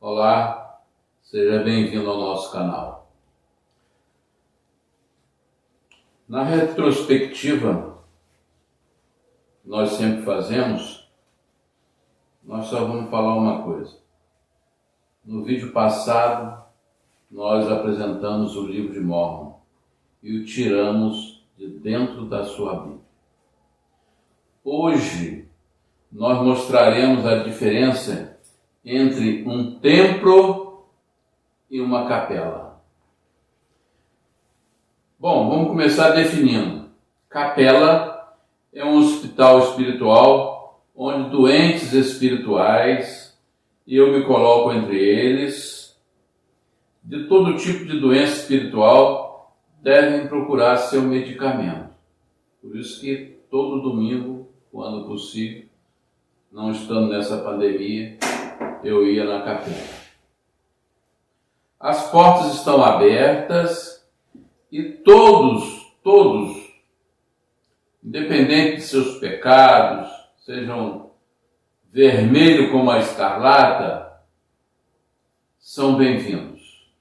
Olá, seja bem-vindo ao nosso canal. Na retrospectiva que nós sempre fazemos, nós só vamos falar uma coisa. No vídeo passado, nós apresentamos o livro de Mórmon e o tiramos de dentro da sua Bíblia. Hoje, nós mostraremos a diferença entre um templo e uma capela. Bom, vamos começar definindo. Capela é um hospital espiritual onde doentes espirituais, e eu me coloco entre eles, de todo tipo de doença espiritual, devem procurar seu medicamento. Por isso que todo domingo, quando possível, não estando nessa pandemia, eu ia na capela. As portas estão abertas e todos, independente de seus pecados, sejam vermelho como a escarlata, são bem-vindos.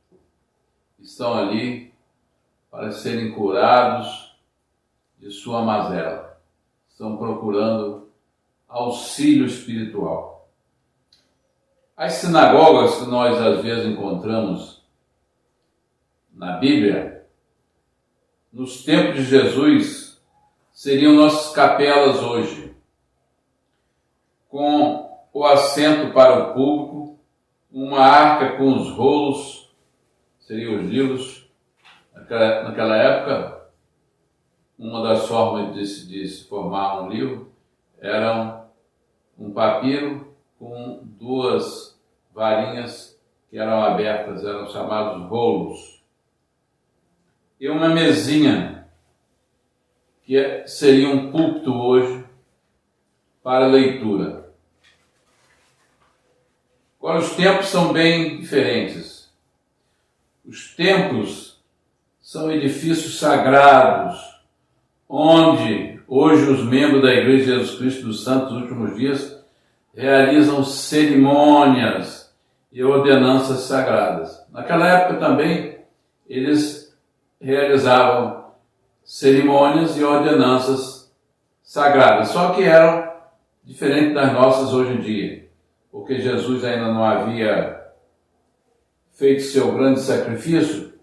Estão ali para serem curados de sua mazela. Estão procurando auxílio espiritual. As sinagogas que nós às vezes encontramos na Bíblia, nos tempos de Jesus, seriam nossas capelas hoje, com o assento para o público, uma arca com os rolos, seriam os livros. Naquela época, uma das formas de se formar um livro era um papiro com duas varinhas que eram abertas, eram chamados rolos. E uma mesinha, que seria um púlpito hoje, para leitura. Agora, os templos são bem diferentes. Os templos são edifícios sagrados, onde hoje os membros da Igreja de Jesus Cristo dos Santos dos Últimos Dias realizam cerimônias e ordenanças sagradas. Naquela época também eles realizavam cerimônias e ordenanças sagradas, só que eram diferentes das nossas hoje em dia, porque Jesus ainda não havia feito seu grande sacrifício,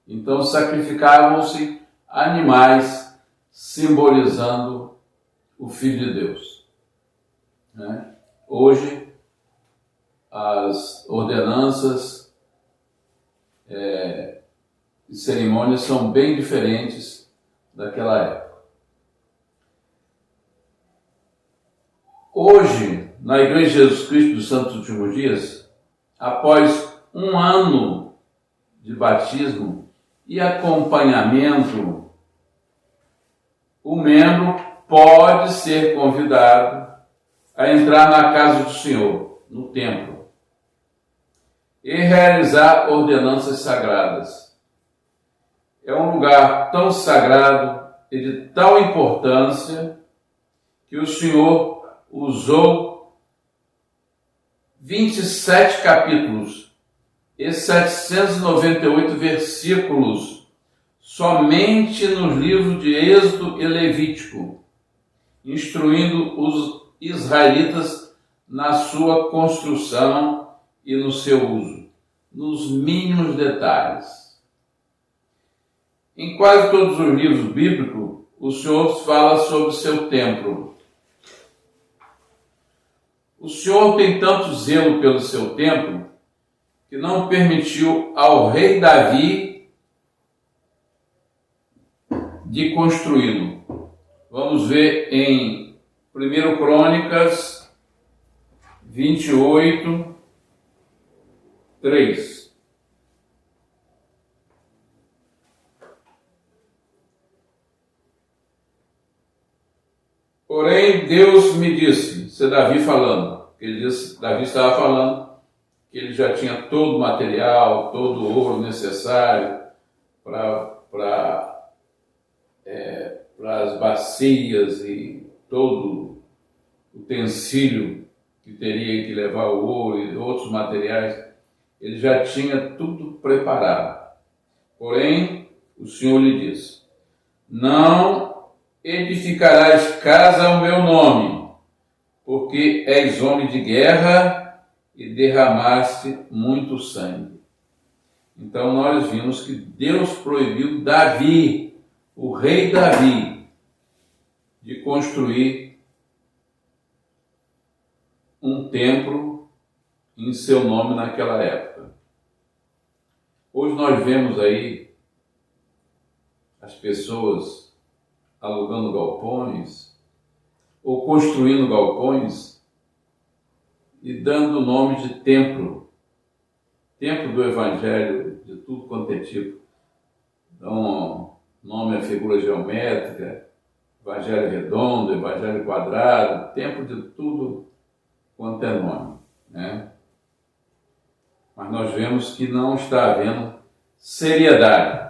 então sacrificavam-se animais simbolizando o Filho de Deus. Hoje, as ordenanças e cerimônias são bem diferentes daquela época. Hoje, na Igreja de Jesus Cristo dos Santos Últimos Dias, após um ano de batismo e acompanhamento, o membro pode ser convidado a entrar na casa do Senhor, no templo, e realizar ordenanças sagradas. É um lugar tão sagrado e de tal importância que o Senhor usou 27 capítulos e 798 versículos somente nos livros de Êxodo e Levítico, instruindo os israelitas na sua construção e no seu uso, nos mínimos detalhes. Em quase todos os livros bíblicos, o Senhor fala sobre o seu templo. O Senhor tem tanto zelo pelo seu templo que não permitiu ao rei Davi de construí-lo. Vamos ver em 1 Crônicas 28, 3. Porém, Deus me disse, isso é Davi falando, Davi estava falando que ele já tinha todo o material, todo o ouro necessário para as bacias e todo o utensílio que teria que levar o ouro e outros materiais, ele já tinha tudo preparado. Porém, o Senhor lhe disse: não edificarás casa ao meu nome, porque és homem de guerra e derramaste muito sangue. Então nós vimos que Deus proibiu Davi, o rei Davi, de construir um templo em seu nome naquela época. Hoje nós vemos aí as pessoas alugando galpões ou construindo galpões e dando o nome de templo do Evangelho, de tudo quanto é tipo. Então, nome é figura geométrica, Evangelho redondo, Evangelho quadrado, templo de tudo quanto é nome, né? Mas nós vemos que não está havendo seriedade.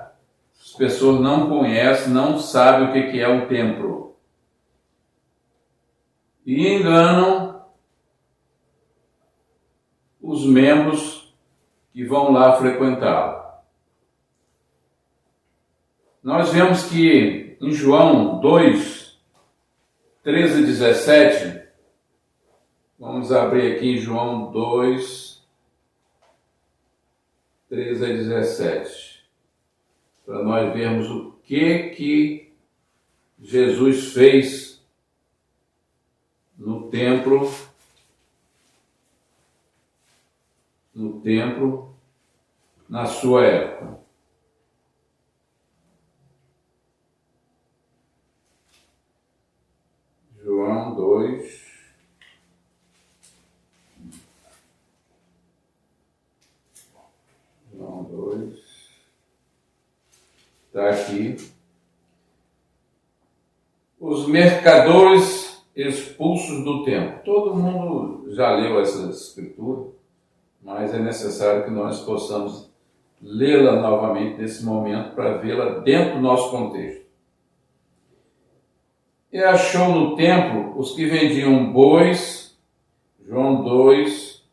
As pessoas não conhecem, não sabem o que é um templo. E enganam os membros que vão lá frequentá-lo. Nós vemos que em João 2, 13 e 17, vamos abrir aqui em João 2, 13 a 17, para nós vermos o que Jesus fez no templo, na sua época. João 2, está aqui. Os mercadores expulsos do templo. Todo mundo já leu essa escritura, mas é necessário que nós possamos lê-la novamente nesse momento para vê-la dentro do nosso contexto. E achou no templo os que vendiam bois, João 2,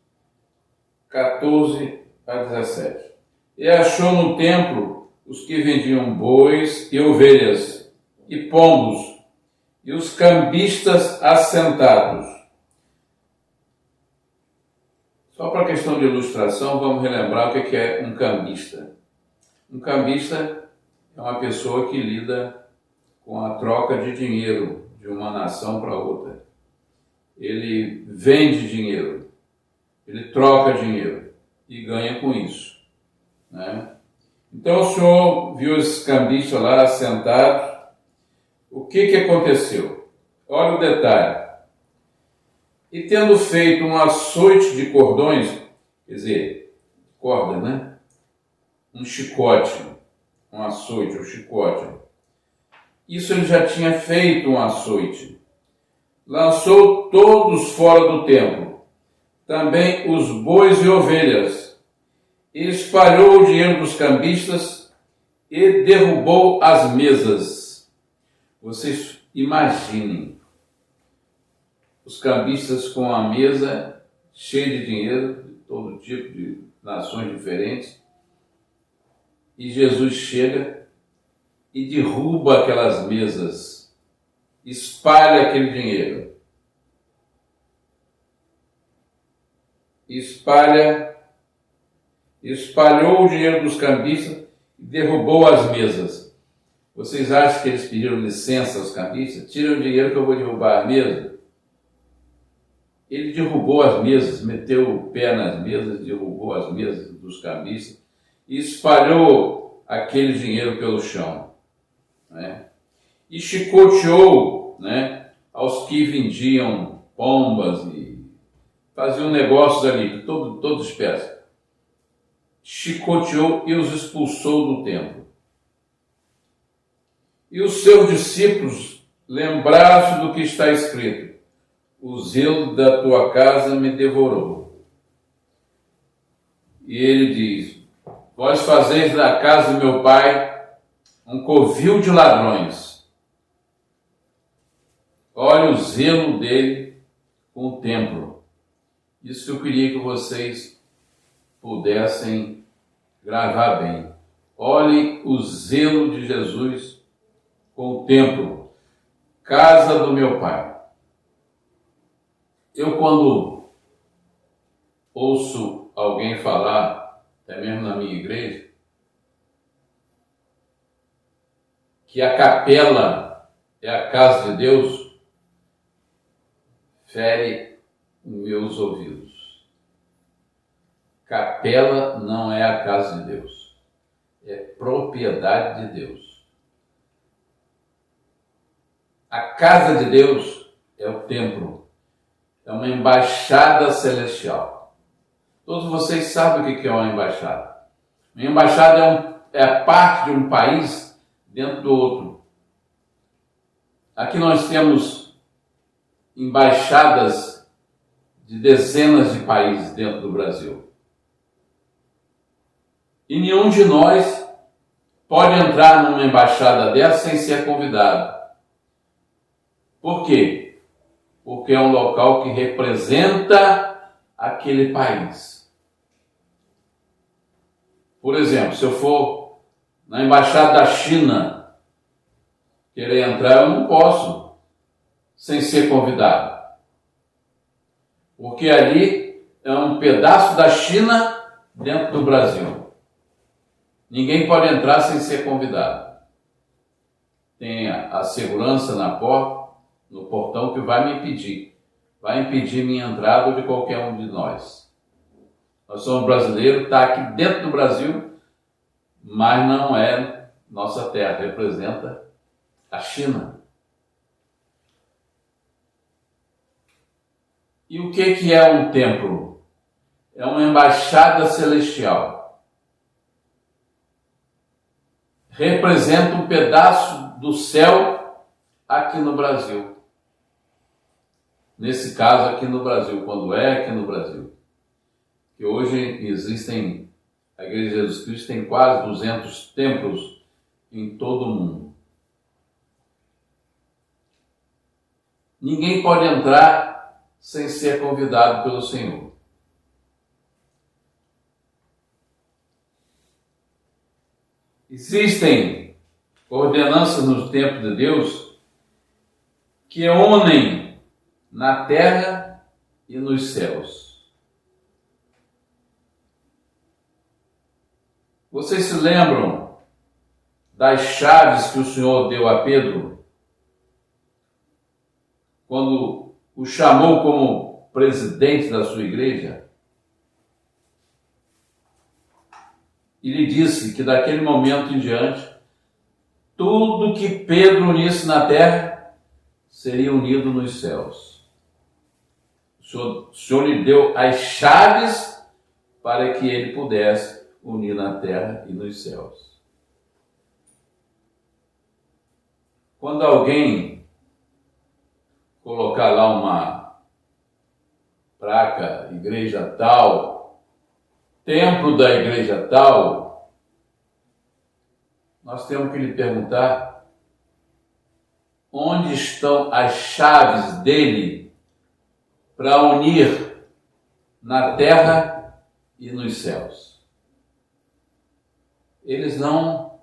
14 a 17. E achou no templo os que vendiam bois e ovelhas e pombos, e os cambistas assentados. Só para questão de ilustração, vamos relembrar o que é um cambista. Um cambista é uma pessoa que lida com a troca de dinheiro de uma nação para outra. Ele vende dinheiro, ele troca dinheiro e ganha com isso, né? Então o senhor viu esses cambistas lá sentados. O que aconteceu? Olha o detalhe. E tendo feito um açoite de cordões, quer dizer, corda, né? Um chicote, um açoite, um chicote. Isso ele já tinha feito um açoite. Lançou todos fora do templo, também os bois e ovelhas, e espalhou o dinheiro dos cambistas e derrubou as mesas. Vocês imaginem os cambistas com a mesa cheia de dinheiro, de todo tipo de nações diferentes, e Jesus chega e derruba aquelas mesas, espalha aquele dinheiro, espalhou o dinheiro dos cambistas e derrubou as mesas. Vocês acham que eles pediram licença aos cambistas? Tira o dinheiro que eu vou derrubar a mesa. Ele derrubou as mesas, meteu o pé nas mesas, derrubou as mesas dos cambistas e espalhou aquele dinheiro pelo chão, né? E chicoteou, né, aos que vendiam pombas e faziam negócios ali, de toda espécie. Chicoteou e os expulsou do templo. E os seus discípulos lembraram-se do que está escrito: o zelo da tua casa me devorou. E ele diz: vós fazeis da casa do meu pai um covil de ladrões. Olha o zelo dele com o templo. Isso que eu queria que vocês pudessem gravar bem. Olhem o zelo de Jesus com o templo, casa do meu Pai. Eu, quando ouço alguém falar, até mesmo na minha igreja, que a capela é a casa de Deus, fere os meus ouvidos. Capela não é a casa de Deus, é propriedade de Deus. A casa de Deus é o templo, é uma embaixada celestial. Todos vocês sabem o que é uma embaixada. Uma embaixada é a parte de um país dentro do outro. Aqui nós temos embaixadas de dezenas de países dentro do Brasil. E nenhum de nós pode entrar numa embaixada dessa sem ser convidado. Por quê? Porque é um local que representa aquele país. Por exemplo, se eu for na embaixada da China querer entrar, eu não posso sem ser convidado. Porque ali é um pedaço da China dentro do Brasil. Ninguém pode entrar sem ser convidado. Tem a segurança na porta, no portão, que vai me impedir. Vai impedir minha entrada ou de qualquer um de nós. Nós somos brasileiros, está aqui dentro do Brasil, mas não é nossa terra, representa a China. E o que é um templo? É uma embaixada celestial. Representa um pedaço do céu aqui no Brasil. Nesse caso, aqui no Brasil, quando é aqui no Brasil. Que hoje existem, a Igreja de Jesus Cristo tem quase 200 templos em todo o mundo. Ninguém pode entrar sem ser convidado pelo Senhor. Existem ordenanças no templo de Deus que unem na terra e nos céus. Vocês se lembram das chaves que o Senhor deu a Pedro quando o chamou como presidente da sua igreja? E lhe disse que daquele momento em diante, tudo que Pedro unisse na terra seria unido nos céus. O Senhor lhe deu as chaves para que ele pudesse unir na terra e nos céus. Quando alguém colocar lá uma placa, igreja tal, templo da igreja tal, nós temos que lhe perguntar onde estão as chaves dele para unir na terra e nos céus. Eles não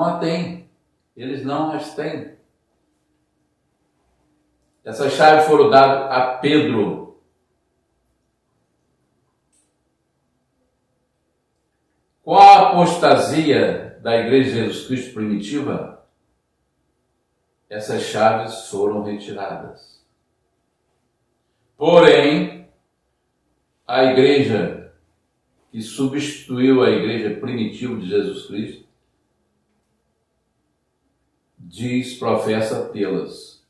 a têm, eles não as têm. Essas chaves foram dadas a Pedro. Com a apostasia da Igreja de Jesus Cristo primitiva, essas chaves foram retiradas. Porém, a igreja que substituiu a igreja primitiva de Jesus Cristo professa tê-las.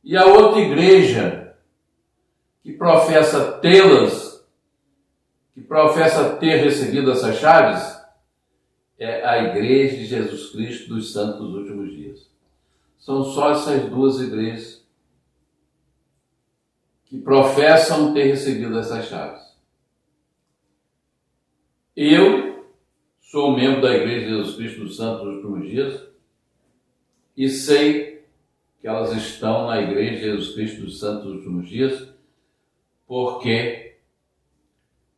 E a outra igreja que professa tê-las, que professa ter recebido essas chaves, é a Igreja de Jesus Cristo dos Santos dos Últimos Dias. São só essas duas igrejas que professam ter recebido essas chaves. Eu sou membro da Igreja de Jesus Cristo dos Santos dos Últimos Dias e sei que elas estão na Igreja de Jesus Cristo dos Santos dos Últimos Dias porque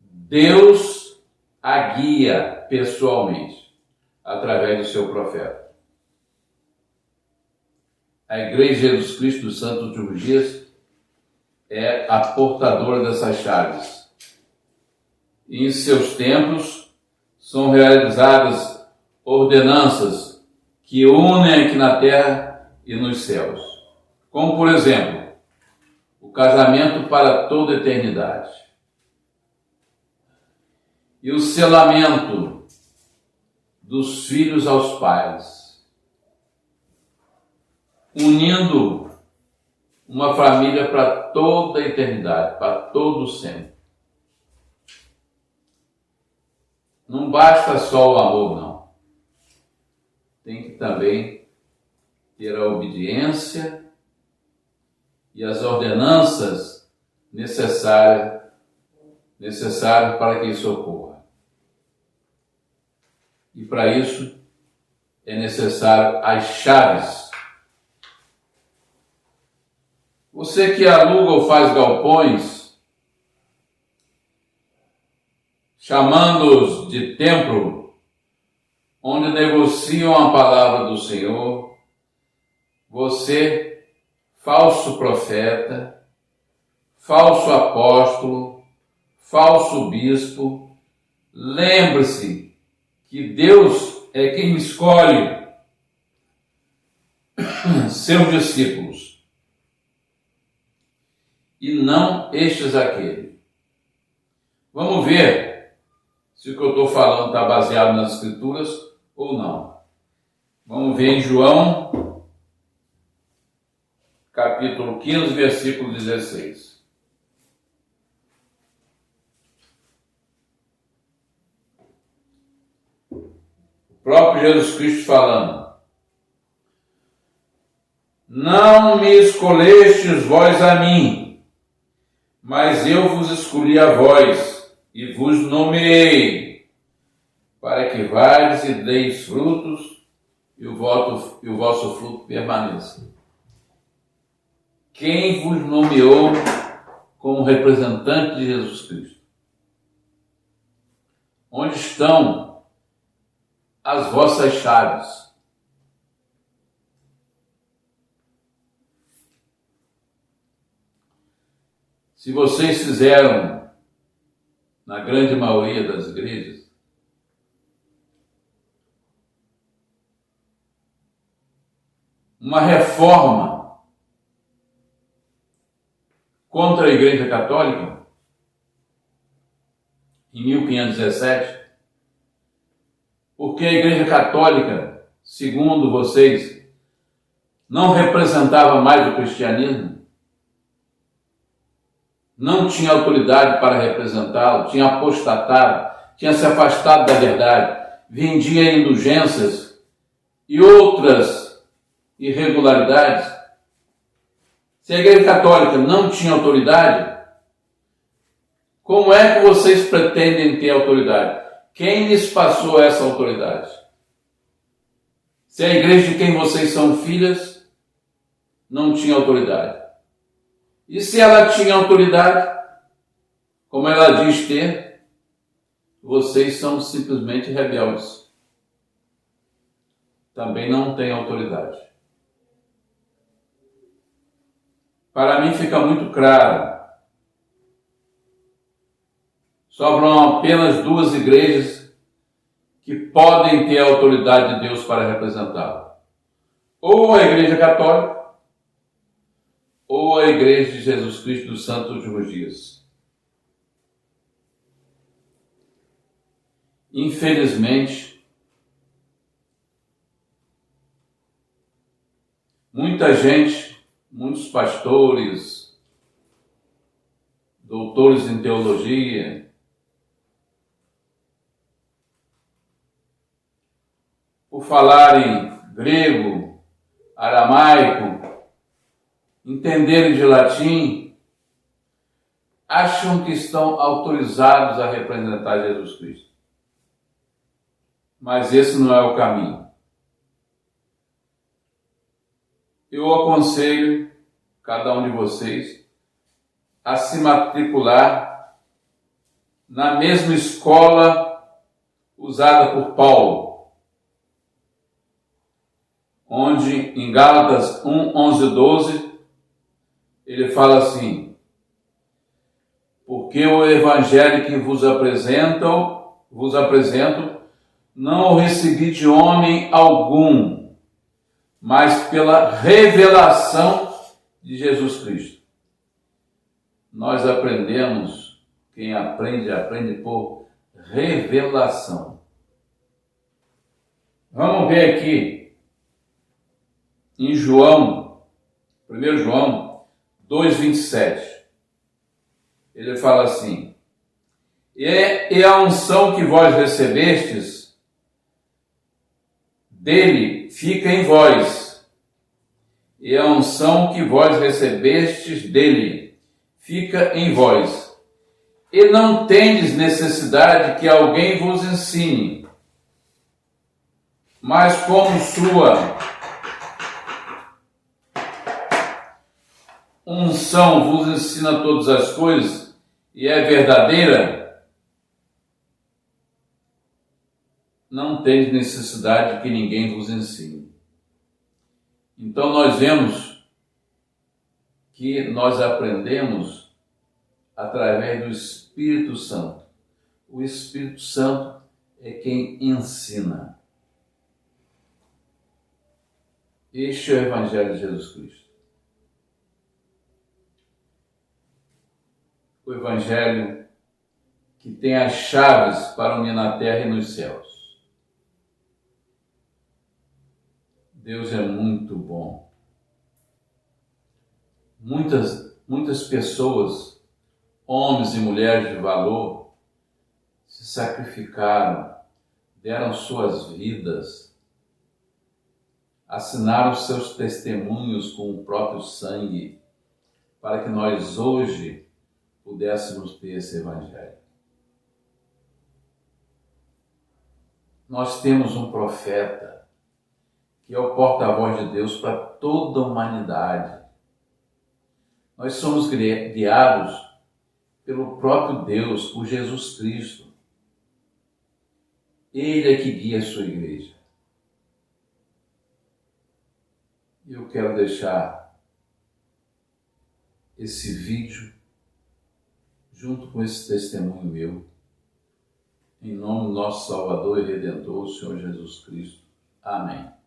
Deus a guia pessoalmente através do seu profeta. A Igreja de Jesus Cristo dos Santos Últimos Dias é a portadora dessas chaves. E em seus templos são realizadas ordenanças que unem aqui na terra e nos céus. Como, por exemplo, o casamento para toda a eternidade. E o selamento dos filhos aos pais, unindo uma família para toda a eternidade, para todo o sempre. Não basta só o amor, não. Tem que também ter a obediência e as ordenanças necessárias para que isso ocorra. E para isso é necessário as chaves. Você que aluga ou faz galpões, chamando-os de templo, onde negociam a palavra do Senhor, você, falso profeta, falso apóstolo, falso bispo, lembre-se que Deus é quem escolhe seus discípulos e não estes aquele. Vamos ver se o que eu estou falando está baseado nas Escrituras ou não. Vamos ver em João, capítulo 15, versículo 16. O próprio Jesus Cristo falando: não me escolhestes vós a mim, mas eu vos escolhi a vós e vos nomeei, para que vades e deis frutos e o vosso fruto permaneça. Quem vos nomeou como representante de Jesus Cristo? Onde estão as vossas chaves? Se vocês fizeram, na grande maioria das igrejas, uma reforma contra a Igreja Católica, em 1517, porque a Igreja Católica, segundo vocês, não representava mais o cristianismo, não tinha autoridade para representá-lo, tinha apostatado, tinha se afastado da verdade, vendia indulgências e outras irregularidades. Se a Igreja Católica não tinha autoridade, como é que vocês pretendem ter autoridade? Quem lhes passou essa autoridade? Se a igreja de quem vocês são filhas não tinha autoridade. E se ela tinha autoridade, como ela diz ter, vocês são simplesmente rebeldes. Também não têm autoridade. Para mim fica muito claro. Sobram apenas duas igrejas que podem ter a autoridade de Deus para representá-lo. Ou a Igreja Católica, ou a Igreja de Jesus Cristo dos Santos Últimos Dias. Infelizmente, muita gente, muitos pastores, doutores em teologia, por falarem grego, aramaico, entenderem de latim, acham que estão autorizados a representar Jesus Cristo. Mas esse não é o caminho. Eu aconselho cada um de vocês a se matricular na mesma escola usada por Paulo, onde em Gálatas 1, 11, 12, ele fala assim: porque o evangelho que vos apresento, não o recebi de homem algum, mas pela revelação de Jesus Cristo. Nós aprendemos, quem aprende, aprende por revelação. Vamos ver aqui em João, 1 João 2,27. Ele fala assim: e a unção que vós recebestes dele fica em vós, e a unção que vós recebestes dele fica em vós, e não tendes necessidade que alguém vos ensine, mas como sua unção vos ensina todas as coisas e é verdadeira, não tendes necessidade que ninguém vos ensine. Então nós vemos que nós aprendemos através do Espírito Santo. O Espírito Santo é quem ensina. Este é o Evangelho de Jesus Cristo. O Evangelho que tem as chaves para unir na terra e nos céus. Deus é muito bom. Muitas pessoas, homens e mulheres de valor, se sacrificaram, deram suas vidas, assinaram seus testemunhos com o próprio sangue, para que nós hoje pudéssemos ter esse Evangelho. Nós temos um profeta que é o porta-voz de Deus para toda a humanidade. Nós somos guiados pelo próprio Deus, por Jesus Cristo. Ele é que guia a sua igreja. Eu quero deixar esse vídeo junto com esse testemunho meu, em nome do nosso Salvador e Redentor, o Senhor Jesus Cristo. Amém.